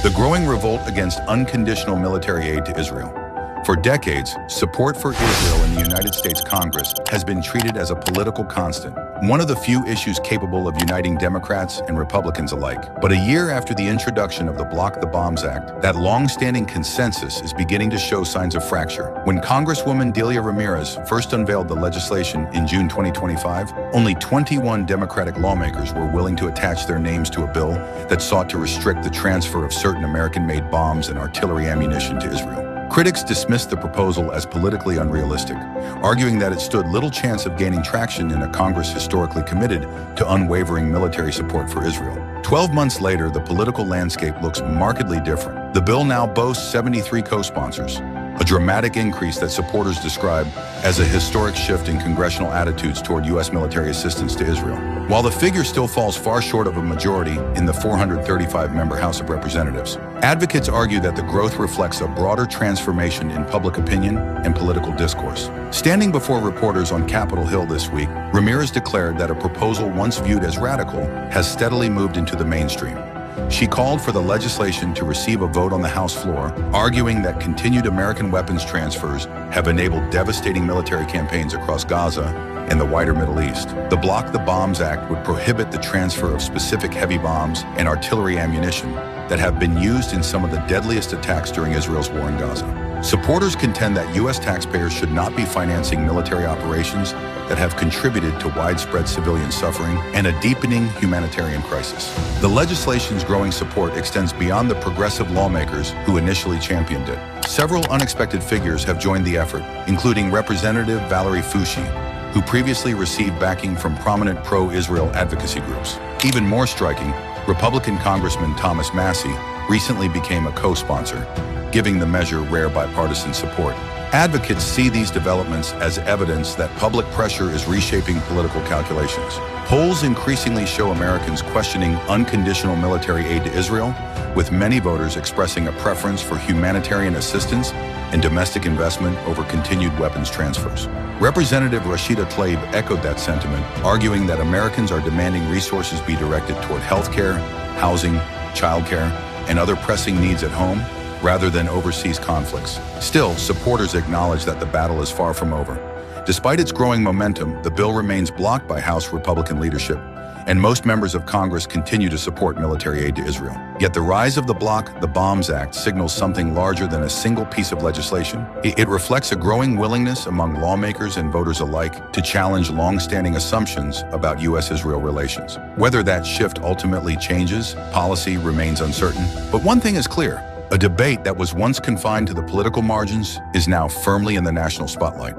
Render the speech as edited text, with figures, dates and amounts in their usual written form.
The growing revolt against unconditional military aid to Israel. For decades, support for Israel in the United States Congress has been treated as a political constant, one of the few issues capable of uniting Democrats and Republicans alike. But a year after the introduction of the Block the Bombs Act, that long-standing consensus is beginning to show signs of fracture. When Congresswoman Delia Ramirez first unveiled the legislation in June 2025, only 21 Democratic lawmakers were willing to attach their names to a bill that sought to restrict the transfer of certain American-made bombs and artillery ammunition to Israel. Critics dismissed the proposal as politically unrealistic, arguing that it stood little chance of gaining traction in a Congress historically committed to unwavering military support for Israel. 12 months later, the political landscape looks markedly different. The bill now boasts 73 co-sponsors, a dramatic increase that supporters describe as a historic shift in congressional attitudes toward U.S. military assistance to Israel. While the figure still falls far short of a majority in the 435-member House of Representatives, advocates argue that the growth reflects a broader transformation in public opinion and political discourse. Standing before reporters on Capitol Hill this week, Ramirez declared that a proposal once viewed as radical has steadily moved into the mainstream. She called for the legislation to receive a vote on the House floor, arguing that continued American weapons transfers have enabled devastating military campaigns across Gaza and the wider Middle East. The Block the Bombs Act would prohibit the transfer of specific heavy bombs and artillery ammunition that have been used in some of the deadliest attacks during Israel's war in Gaza. Supporters contend that U.S. taxpayers should not be financing military operations that have contributed to widespread civilian suffering and a deepening humanitarian crisis. The legislation's growing support extends beyond the progressive lawmakers who initially championed it. Several unexpected figures have joined the effort, including Representative Valerie Foushee, who previously received backing from prominent pro-Israel advocacy groups. Even more striking, Republican Congressman Thomas Massie recently became a co-sponsor, giving the measure rare bipartisan support. Advocates see these developments as evidence that public pressure is reshaping political calculations. Polls increasingly show Americans questioning unconditional military aid to Israel, with many voters expressing a preference for humanitarian assistance and domestic investment over continued weapons transfers. Representative Rashida Tlaib echoed that sentiment, arguing that Americans are demanding resources be directed toward healthcare, housing, childcare, and other pressing needs at home, rather than overseas conflicts. Still, supporters acknowledge that the battle is far from over. Despite its growing momentum, the bill remains blocked by House Republican leadership, and most members of Congress continue to support military aid to Israel. Yet the rise of the Block the Bombs Act signals something larger than a single piece of legislation. It reflects a growing willingness among lawmakers and voters alike to challenge long-standing assumptions about U.S.-Israel relations. Whether that shift ultimately changes, policy remains uncertain. But one thing is clear: a debate that was once confined to the political margins is now firmly in the national spotlight.